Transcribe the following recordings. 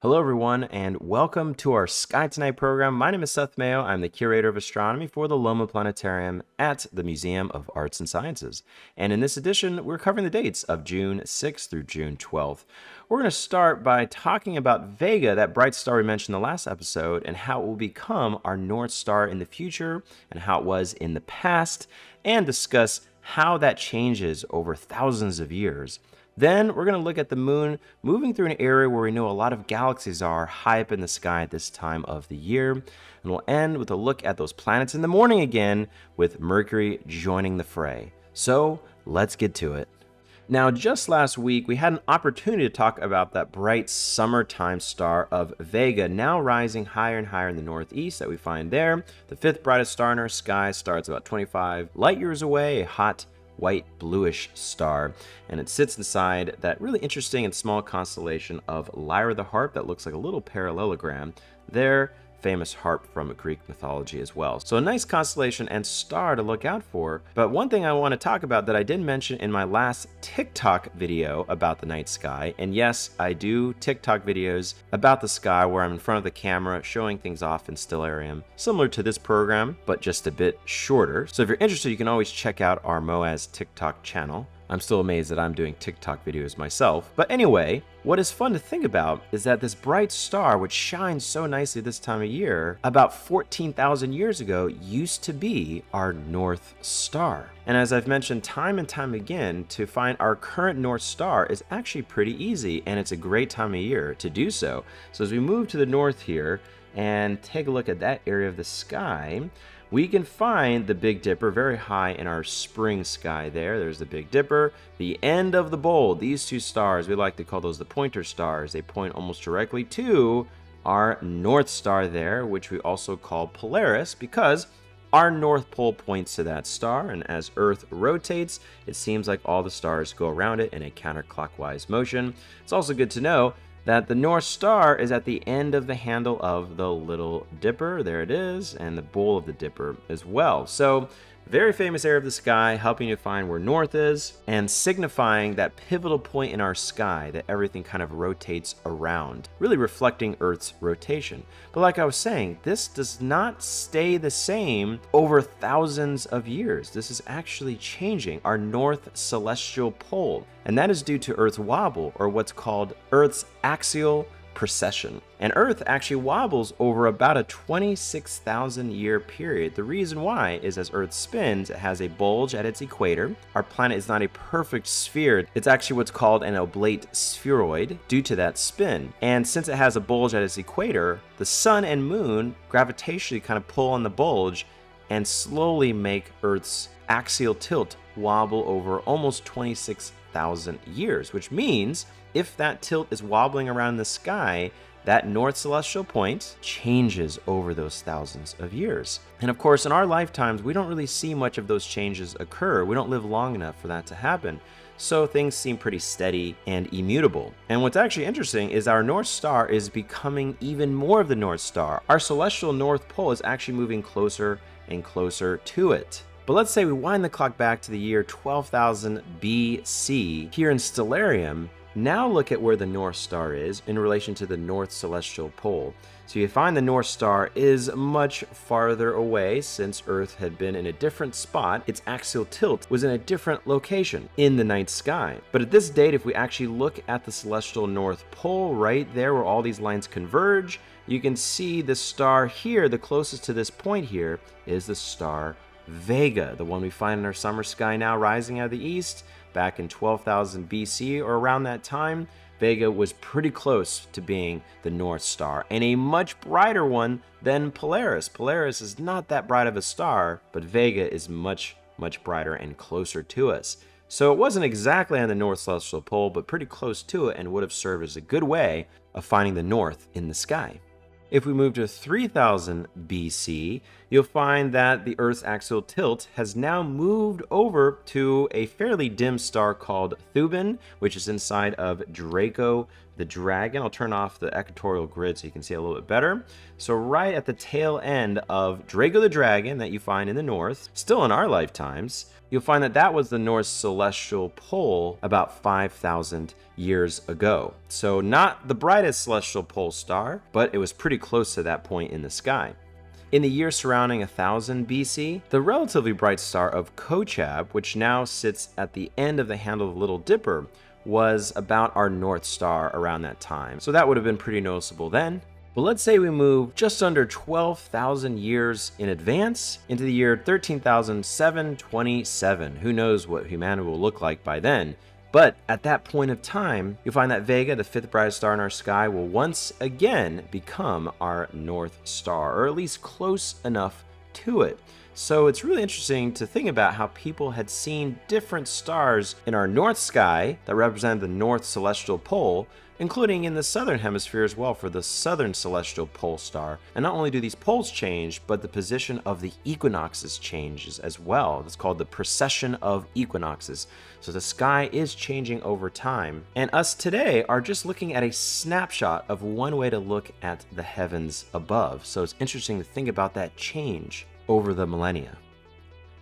Hello, everyone, and welcome to our Sky Tonight program. My name is Seth Mayo. I'm the curator of astronomy for the Loma Planetarium at the Museum of Arts and Sciences. And in this edition, we're covering the dates of June 6th through June 12th. We're going to start by talking about Vega, that bright star we mentioned in the last episode, and how it will become our North Star in the future and how it was in the past, and discuss how that changes over thousands of years. Then we're going to look at the moon moving through an area where we know a lot of galaxies are high up in the sky at this time of the year. And we'll end with a look at those planets in the morning again, with Mercury joining the fray. So let's get to it. Now, just last week, we had an opportunity to talk about that bright summertime star of Vega, now rising higher and higher in the northeast that we find there. The fifth brightest star in our sky starts about 25 light years away, a hot white bluish star, and it sits inside that really interesting and small constellation of Lyra the Harp that looks like a little parallelogram, their famous harp from Greek mythology as well. So a nice constellation and star to look out for. But one thing I want to talk about that I didn't mention in my last TikTok video about the night sky, and yes, I do TikTok videos about the sky where I'm in front of the camera showing things off in stellarium, similar to this program, but just a bit shorter. So if you're interested, you can always check out our MOAS TikTok channel. I'm still amazed that I'm doing TikTok videos myself. But anyway, what is fun to think about is that this bright star, which shines so nicely this time of year, about 14,000 years ago, used to be our North Star. And as I've mentioned time and time again, to find our current North Star is actually pretty easy, and it's a great time of year to do so. So as we move to the north here and take a look at that area of the sky, we can find the Big Dipper very high in our spring sky there. There's the Big Dipper, the end of the bowl. These two stars, we like to call those the pointer stars. They point almost directly to our North Star there, which we also call Polaris, because our North Pole points to that star, and as Earth rotates, it seems like all the stars go around it in a counterclockwise motion. It's also good to know that the North Star is at the end of the handle of the Little Dipper, there it is, and the bowl of the Dipper as well. So, very famous area of the sky, helping you find where north is, and signifying that pivotal point in our sky that everything kind of rotates around, really reflecting Earth's rotation. But like I was saying, this does not stay the same over thousands of years. This is actually changing our north celestial pole, and that is due to Earth's wobble, or what's called Earth's axial precession. And Earth actually wobbles over about a 26,000 year period. The reason why is as Earth spins, it has a bulge at its equator. Our planet is not a perfect sphere. It's actually what's called an oblate spheroid due to that spin. And since it has a bulge at its equator, the sun and moon gravitationally kind of pull on the bulge and slowly make Earth's axial tilt wobble over almost 26,000 years, which means if that tilt is wobbling around the sky, that north celestial point changes over those thousands of years. And of course, in our lifetimes, we don't really see much of those changes occur. We don't live long enough for that to happen. So things seem pretty steady and immutable. And what's actually interesting is our North Star is becoming even more of the North Star. Our celestial North Pole is actually moving closer and closer to it. But let's say we wind the clock back to the year 12,000 BC here in Stellarium. Now look at where the North Star is in relation to the North Celestial Pole. So you find the North Star is much farther away since Earth had been in a different spot. Its axial tilt was in a different location in the night sky. But at this date, if we actually look at the Celestial North Pole right there where all these lines converge, you can see the star here, the closest to this point here, is the star Vega, the one we find in our summer sky now rising out of the east. Back in 12,000 BC or around that time, Vega was pretty close to being the North Star, and a much brighter one than Polaris. Polaris is not that bright of a star, but Vega is much, much brighter and closer to us. So it wasn't exactly on the North Celestial Pole, but pretty close to it, and would have served as a good way of finding the north in the sky. If we move to 3000 BC, you'll find that the Earth's axial tilt has now moved over to a fairly dim star called Thuban, which is inside of Draco, the dragon. I'll turn off the equatorial grid so you can see a little bit better. So right at the tail end of Draco the Dragon that you find in the north, still in our lifetimes, you'll find that that was the North celestial pole about 5,000 years ago. So not the brightest celestial pole star, but it was pretty close to that point in the sky. In the year surrounding 1000 BC, the relatively bright star of Kochab, which now sits at the end of the handle of the Little Dipper, was about our North Star around that time. So that would have been pretty noticeable then. But let's say we move just under 12,000 years in advance into the year 13,727. Who knows what humanity will look like by then? But at that point of time, you'll find that Vega, the fifth brightest star in our sky, will once again become our North Star, or at least close enough to it. So it's really interesting to think about how people had seen different stars in our north sky that represented the North Celestial Pole, including in the southern hemisphere as well for the Southern Celestial Pole Star. And not only do these poles change, but the position of the equinoxes changes as well. It's called the Procession of Equinoxes. So the sky is changing over time. And us today are just looking at a snapshot of one way to look at the heavens above. So it's interesting to think about that change over the millennia.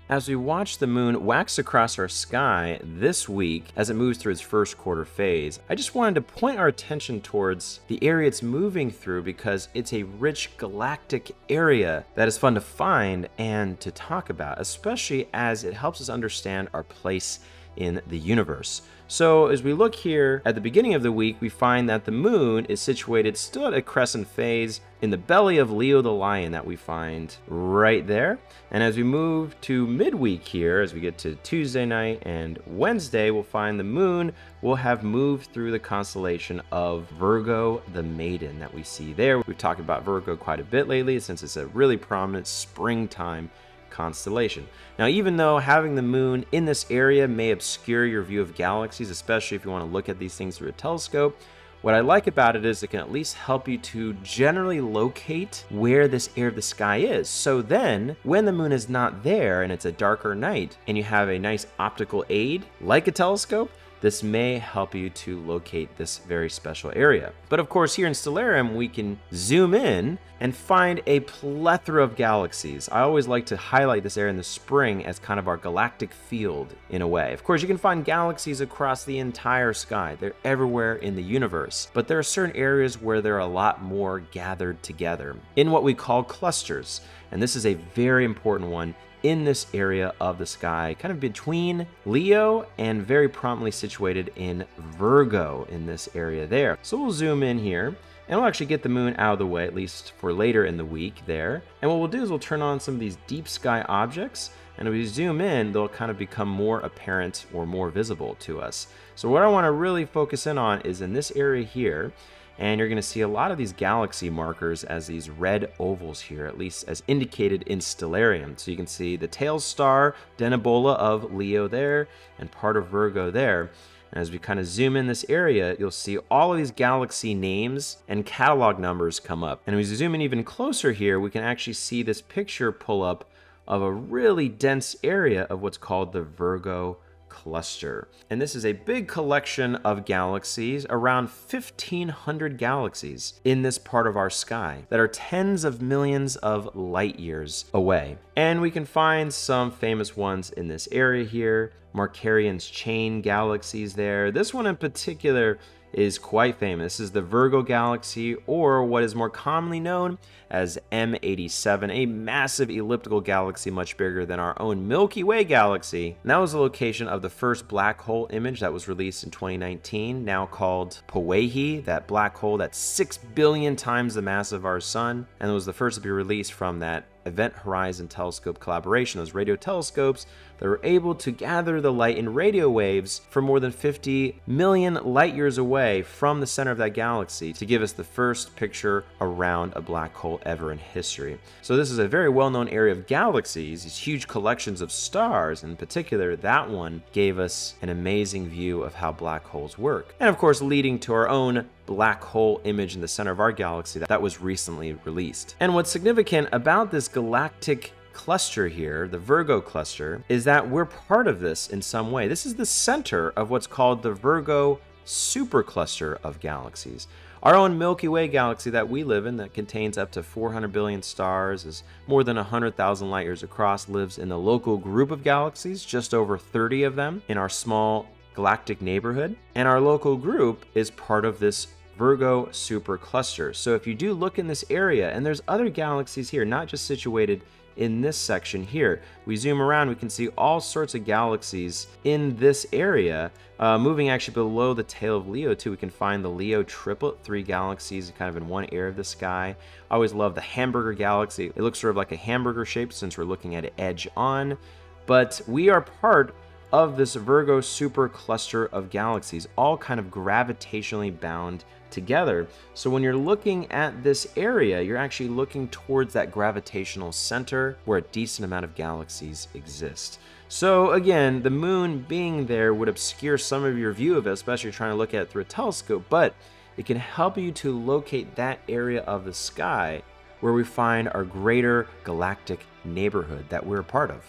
As we watch the moon wax across our sky this week as it moves through its first quarter phase, I just wanted to point our attention towards the area it's moving through because it's a rich galactic area that is fun to find and to talk about, especially as it helps us understand our place in the universe. So as we look here at the beginning of the week, we find that the moon is situated still at a crescent phase in the belly of Leo the Lion that we find right there. And as we move to midweek here, as we get to Tuesday night and Wednesday, we'll find the moon will have moved through the constellation of Virgo the Maiden that we see there. We've talked about Virgo quite a bit lately since it's a really prominent springtime constellation. Now, even though having the moon in this area may obscure your view of galaxies, especially if you want to look at these things through a telescope, what I like about it is it can at least help you to generally locate where this area of the sky is. So then, when the moon is not there and it's a darker night and you have a nice optical aid like a telescope, this may help you to locate this very special area. But of course, here in Stellarium, we can zoom in and find a plethora of galaxies. I always like to highlight this area in the spring as kind of our galactic field in a way. Of course, you can find galaxies across the entire sky. They're everywhere in the universe. But there are certain areas where there are a lot more gathered together in what we call clusters. And this is a very important one in this area of the sky, kind of between Leo and very prominently situated in Virgo in this area there. So we'll zoom in here and we'll actually get the moon out of the way, at least for later in the week there. And what we'll do is we'll turn on some of these deep sky objects, and if we zoom in, they'll kind of become more apparent or more visible to us. So what I want to really focus in on is in this area here. And you're going to see a lot of these galaxy markers as these red ovals here, at least as indicated in Stellarium. So you can see the tail star, Denebola of Leo there, and part of Virgo there. And as we kind of zoom in this area, you'll see all of these galaxy names and catalog numbers come up. And as we zoom in even closer here, we can actually see this picture pull up of a really dense area of what's called the Virgo Cluster. And this is a big collection of galaxies, around 1,500 galaxies in this part of our sky that are tens of millions of light years away. And we can find some famous ones in this area here. Mercurian's chain galaxies there. This one in particular is quite famous. This is the Virgo Galaxy, or what is more commonly known as M87, a massive elliptical galaxy much bigger than our own Milky Way galaxy. And that was the location of the first black hole image that was released in 2019, now called Powahii, that black hole that's 6 billion times the mass of our sun, and it was the first to be released from that Event Horizon Telescope collaboration, those radio telescopes that were able to gather the light in radio waves from more than 50 million light years away from the center of that galaxy to give us the first picture around a black hole ever in history. So this is a very well-known area of galaxies, these huge collections of stars. In particular, that one gave us an amazing view of how black holes work. And of course, leading to our own black hole image in the center of our galaxy that was recently released. And what's significant about this galactic cluster here, the Virgo cluster, is that we're part of this in some way. This is the center of what's called the Virgo supercluster of galaxies. Our own Milky Way galaxy that we live in, that contains up to 400 billion stars, is more than 100,000 light years across, lives in the local group of galaxies, just over 30 of them in our small galactic neighborhood. And our local group is part of this Virgo supercluster. So if you do look in this area, and there's other galaxies here, not just situated in this section here. We zoom around, we can see all sorts of galaxies in this area. Moving actually below the tail of Leo too, we can find the Leo Triplet, 3 galaxies kind of in one area of the sky. I always love the Hamburger Galaxy. It looks sort of like a hamburger shape since we're looking at it edge on. But we are part of this Virgo supercluster of galaxies, all kind of gravitationally bound together. So when you're looking at this area, you're actually looking towards that gravitational center where a decent amount of galaxies exist. So again, the moon being there would obscure some of your view of it, especially trying to look at it through a telescope, but it can help you to locate that area of the sky where we find our greater galactic neighborhood that we're a part of.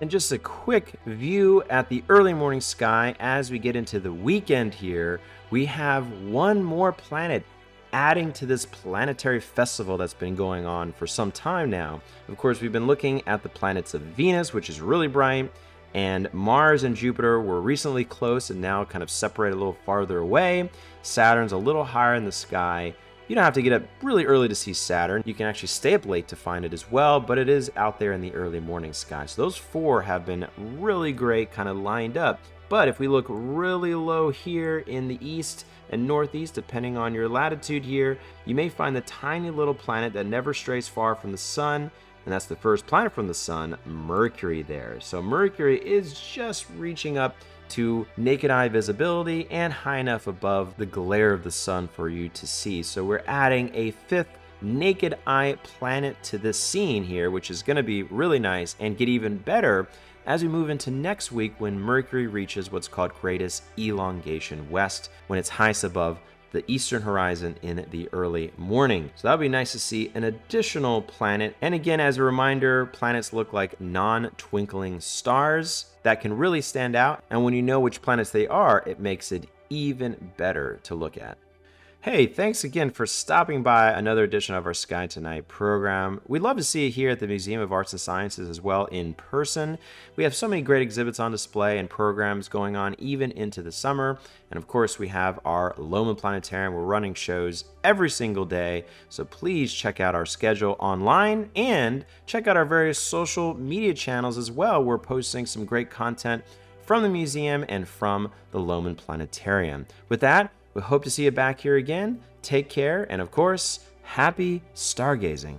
And just a quick view at the early morning sky as we get into the weekend here, we have one more planet adding to this planetary festival that's been going on for some time now. Of course, we've been looking at the planets of Venus, which is really bright, and Mars and Jupiter were recently close and now kind of separated a little farther away. Saturn's a little higher in the sky. You don't have to get up really early to see Saturn. You can actually stay up late to find it as well, but it is out there in the early morning sky. So those 4 have been really great, kind of lined up. But if we look really low here in the east and northeast, depending on your latitude here, you may find the tiny little planet that never strays far from the sun, and that's the first planet from the sun, Mercury there. So Mercury is just reaching up to naked eye visibility and high enough above the glare of the sun for you to see. So we're adding a 5th naked eye planet to this scene here, which is going to be really nice and get even better as we move into next week when Mercury reaches what's called greatest elongation west, when it's highest above the eastern horizon in the early morning. So that would be nice to see an additional planet. And again, as a reminder, planets look like non-twinkling stars that can really stand out. And when you know which planets they are, it makes it even better to look at. Hey, thanks again for stopping by another edition of our Sky Tonight program. We'd love to see you here at the Museum of Arts and Sciences as well in person. We have so many great exhibits on display and programs going on even into the summer. And of course, we have our Loma Planetarium. We're running shows every single day. So please check out our schedule online and check out our various social media channels as well. We're posting some great content from the museum and from the Loma Planetarium. With that, we hope to see you back here again. Take care, and of course, happy stargazing.